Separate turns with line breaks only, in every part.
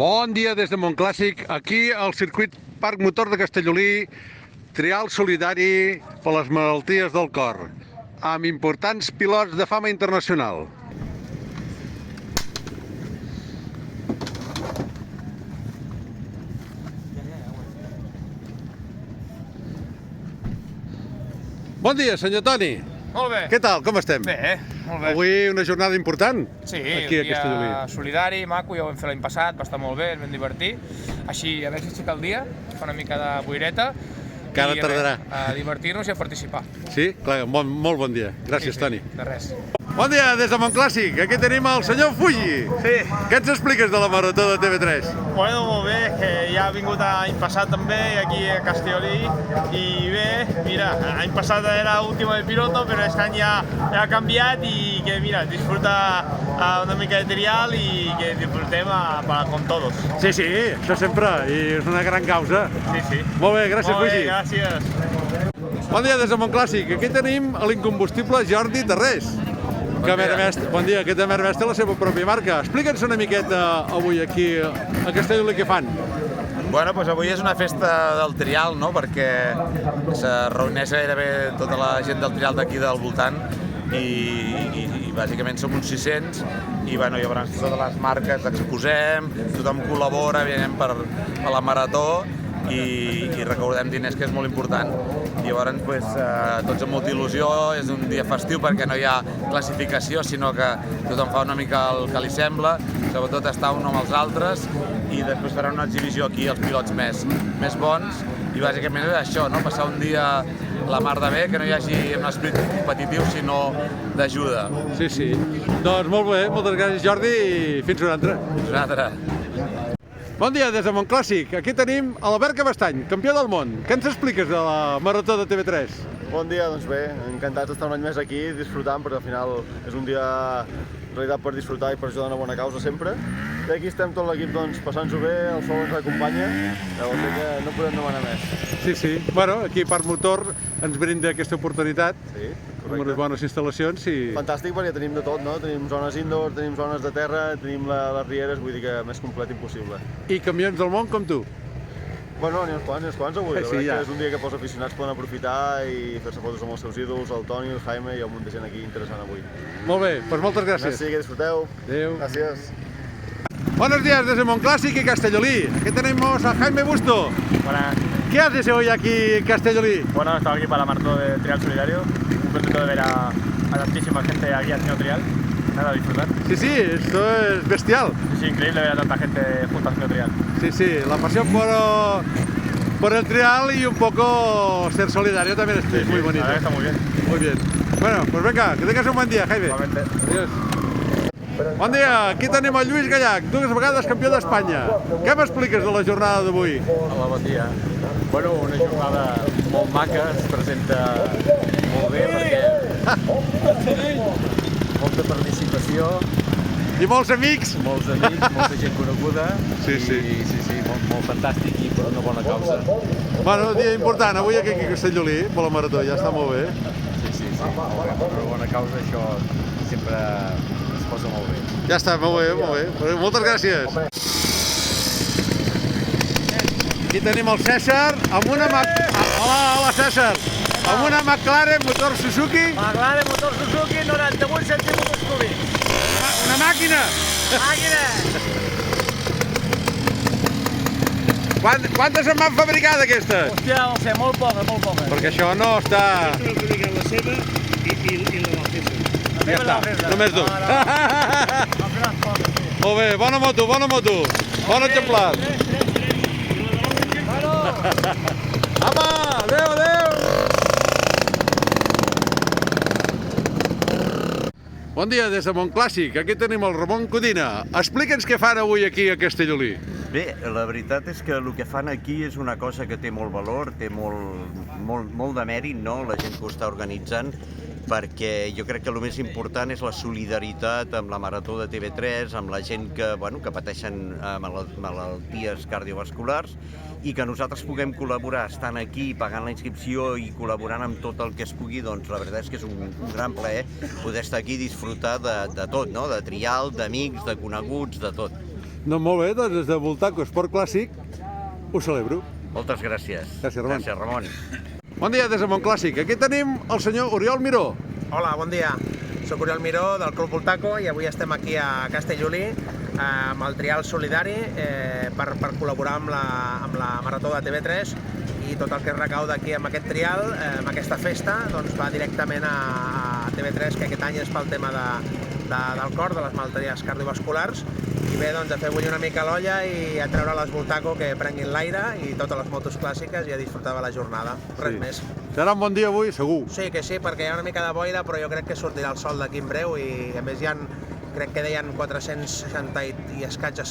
Bon dia des de Montclàssic, aquí al circuit Parc Motor de Castellolí, trial solidari per les malalties del cor, amb importants pilots de fama internacional. Bon dia, senyor Toni.
Molt bé.
Què tal, com estem?
Bé, molt bé.
Avui una jornada important.
Sí,
aquí a Castellolí.
Solidari, maco, ja ho vam fer l'any passat, va estar molt bé, ens vam divertir. Així, a veure si aixeca el dia, fa una mica de boireta.
Que ara tardarà.
A divertir-nos i a participar.
Sí? Clar, molt bon dia. Gràcies,
Sí,
Toni.
de res.
Bon dia des de Montclàssic. Aquí tenim el senyor Fuji.
Sí.
Què ens expliques de la marató de TV3?
Bueno, molt bé, que ja ha vingut l'any passat també aquí a Castellolí i bé, mira, l'any passat era última de piloto, però aquest any ja ha canviat i que mira, disfruta una mica de trial i que disfrutem com todos.
Sí, sí, això sempre, i és una gran causa.
Sí, sí.
Molt bé, gràcies,
Molt bé,
Fuji.
gràcies.
Bon dia des de Montclàssic. Aquí tenim l'incombustible Jordi Tarrés. Que bon dia, aquest Mermès té la seva pròpia marca. Explica'ns una miqueta avui aquí a Castellolí què fan.
Bueno, doncs avui és una festa del trial, no?, perquè se reuneix gairebé tota la gent del trial d'aquí del voltant i bàsicament som uns 600 i bueno, llavors totes les marques exposem, tothom col·labora, venim per la marató i recaudem diners, que és molt important. Llavors, pues, tots amb molta il·lusió, és un dia festiu perquè no hi ha classificació, sinó que tothom fa una mica el que li sembla, sobretot estar un amb els altres, i després farà una exhibició aquí als pilots més bons, i bàsicament és això, no?, passar un dia la mar de bé, que no hi hagi un esperit competitiu, sinó d'ajuda.
Sí, sí. Doncs molt bé, moltes gràcies, Jordi, i fins una altra.
Fins una altra.
Bon dia des de Montclàssic. Aquí tenim Albert Cabestany, campió del món. Què ens expliques de la marató de TV3?
Bon dia, doncs bé, encantats d'estar un any més aquí disfrutant, perquè al final és un dia en realitat per disfrutar i per ajudar una bona causa sempre. I aquí estem tot l'equip doncs, passant-s'ho bé, el sol ens acompanya, llavors crec que no podem demanar més.
Sí, sí. Bueno, aquí Parc Motor ens brinda aquesta oportunitat,
Sí,
amb unes
correcte.
bones instal·lacions i...
Fantàstic perquè tenim de tot, no? Tenim zones indoor, tenim zones de terra, tenim les rieres, vull dir que més complet impossible.
I campions del món com tu.
Bueno, n'hi ha uns quants avui, la
Sí,
veritat
ja.
que és un dia que els aficionats poden aprofitar i fer-se fotos amb els seus ídols, el Toni, el Jaime, hi ha un munt de gent aquí interessant avui.
Molt bé, doncs moltes gràcies.
Merci, que disfruteu.
Adéu.
Gràcies.
Buenos días desde Montclàssic y Castellolí. Aquí tenemos a Jaime Busto.
Buenas.
¿Qué haces hoy aquí en Castellolí?
Bueno, he estado aquí para la maratón de Trial Solidario. Muy contento de ver a tantísima gente aquí haciendo trial. Nada, a disfrutar.
Sí, sí, esto es bestial.
Es increíble ver a tanta gente junta haciendo trial.
Sí, sí, la pasión por el trial y un poco ser solidario también es muy bonito.
La verdad que está muy bien.
Muy bien. Bueno, pues venga, que tengas un buen dia, Jaime.
Igualmente.
Adiós. Bon dia, aquí tenim el Lluís Gallach, dues vegades campió d'Espanya. Què m'expliques de la jornada d'avui?
Hola, bon dia. Bueno, una jornada molt maca, es presenta molt bé perquè molta participació,
I molts amics.
molts amics, molta gent coneguda
Sí, sí.
i sí, molt fantàstic i per una bona causa.
Bueno, dia important, avui aquí a Castellolí, per la marató, ja està molt bé.
Sí, molt bé, per una bona causa això sempre es posa molt bé.
Ja està, molt bé, molt bé. Moltes gràcies. Aquí tenim el César amb una... Hola, César. Amb una McLaren motor Suzuki.
McLaren motor Suzuki, 98 centímetres cúbics.
Una màquina.
Màquina!
Quantes en van fabricar d'aquestes?
Hòstia, no sé, molt poca, molt poca.
Perquè això no està... Ja està, només dos. Molt bé, bona moto, bon exemplar. Apa, adéu. Bon dia des de Montclàssic, aquí tenim el Ramon Codina. Explica'ns què fan avui aquí a Castellolí.
Bé, la veritat és que el que fan aquí és una cosa que té molt valor, té molt de mèrit, no?, la gent que ho està organitzant, perquè jo crec que el més important és la solidaritat amb la marató de TV3, amb la gent que pateixen malalties cardiovasculars, i que nosaltres puguem col·laborar estant aquí, pagant la inscripció i col·laborant amb tot el que es pugui, doncs la veritat és que és un gran plaer poder estar aquí i disfrutar de tot, no?, de trial, d'amics, de coneguts, de tot.
Doncs molt bé, doncs des de Bultaco Esport Clàssic ho celebro.
Moltes gràcies.
Gràcies, Ramon.
Gràcies, Ramon.
Bon dia des de Montclàssic. Aquí tenim el senyor Oriol Miró.
Hola, bon dia. Soc Oriol Miró del Club Bultaco i avui estem aquí a Castellolí amb el trial solidari per col·laborar amb la Marató de TV3 i tot el que es recauda aquí amb aquest trial, amb aquesta festa, doncs va directament a TV3, que aquest any és pel tema del cor, de les malalties cardiovasculars. I bé, doncs a fer bullir una mica l'olla i a treure les Bultaco que prenguin l'aire i totes les motos clàssiques i a disfrutar de la jornada. Res més.
Serà un bon dia avui, segur.
Sí, que sí, perquè hi ha una mica de boira, però jo crec que sortirà el sol d'aquí en breu i a més hi ha, crec que deien 460 i escaig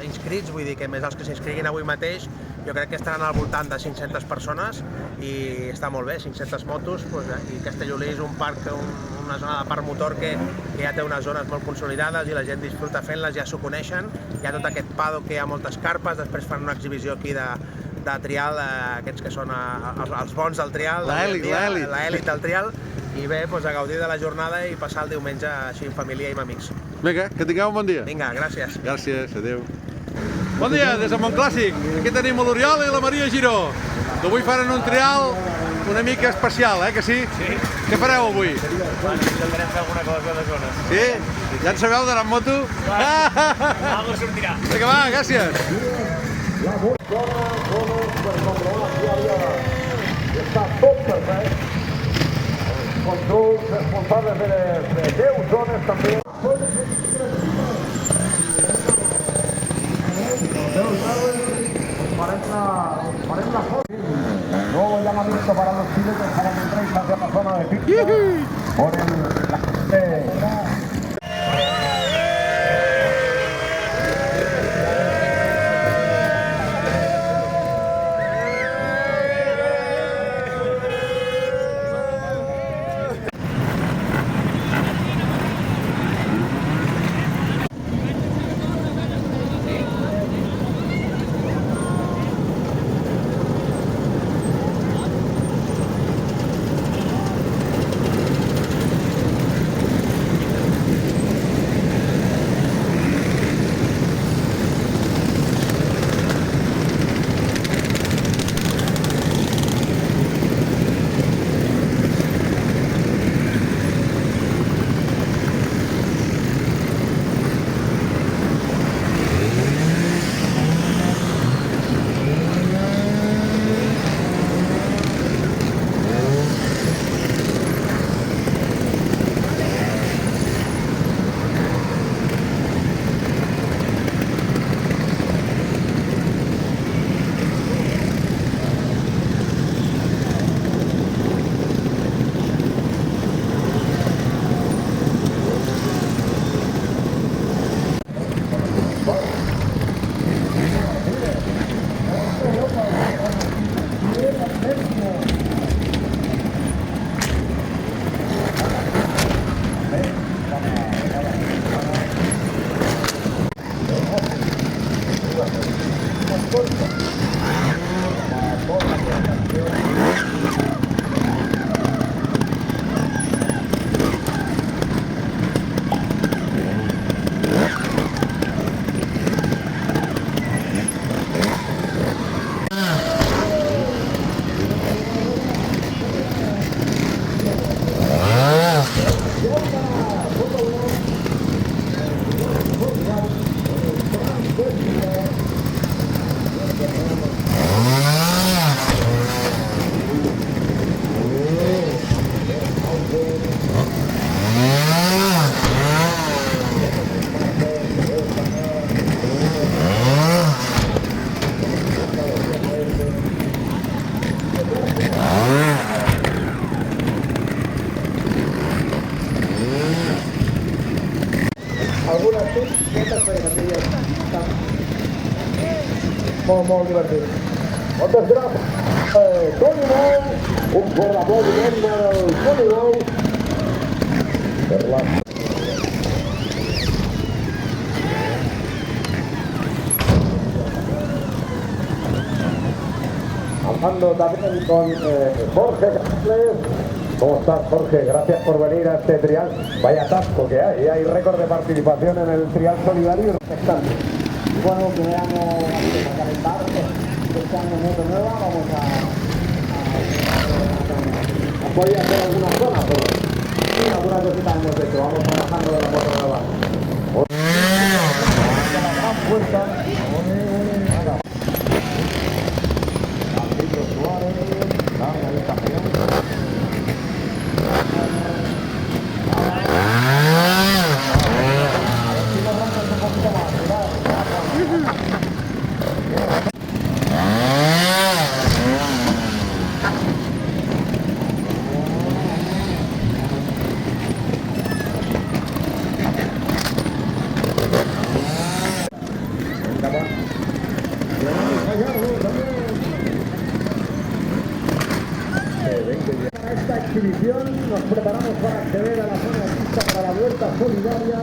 inscrits, vull dir que més els que s'inscriguin avui mateix, jo crec que estaran al voltant de 500 persones i està molt bé, 500 motos, i Castellolí és un parc, una zona de parc motor que ja té unes zones molt consolidades i la gent disfruta fent-les, ja s'ho coneixen, hi ha tot aquest paddock que hi ha moltes carpes, després fan una exhibició aquí de trial, aquests que són els bons del trial, l'elit del trial, i bé, a gaudir de la jornada i passar el diumenge així en família i amb amics.
Vinga, que tingueu un bon dia.
Vinga, gràcies.
Gràcies, adeu. Bon dia, des de Montclàssic. Aquí tenim l'Oriol i la Maria Giró, que avui faran un trial una mica especial, que sí? Sí. Què fareu avui?
Intentarem fer alguna cosa de zones.
Sí? Ja en sabeu d'anar amb moto?
Algo sortirà.
Vinga, va, gràcies.
Està tot perfecte. Controls responsables de 10 zones també. Farem la foto. Nuevo llamamiento para los pilotos para que entréis hacia la zona de pista. Por la gente. Molt divertit. Moltes gràcies. Toni Bou, un fort aplaudiment del Toni Bou. Hablando también con Jorge Casles. ¿Cómo estás, Jorge? Gracias por venir a este trial. Vaya atasco que hay récord de participación en el trial solidario. Bueno, que veamos a calentar, este año moto nueva, vamos a poder hacer algunas zonas, pero sí, algunas cositas hemos hecho, vamos trabajando de la moto nueva. Para esta exhibición nos preparamos para acceder a la zona de pista para la vuelta solidaria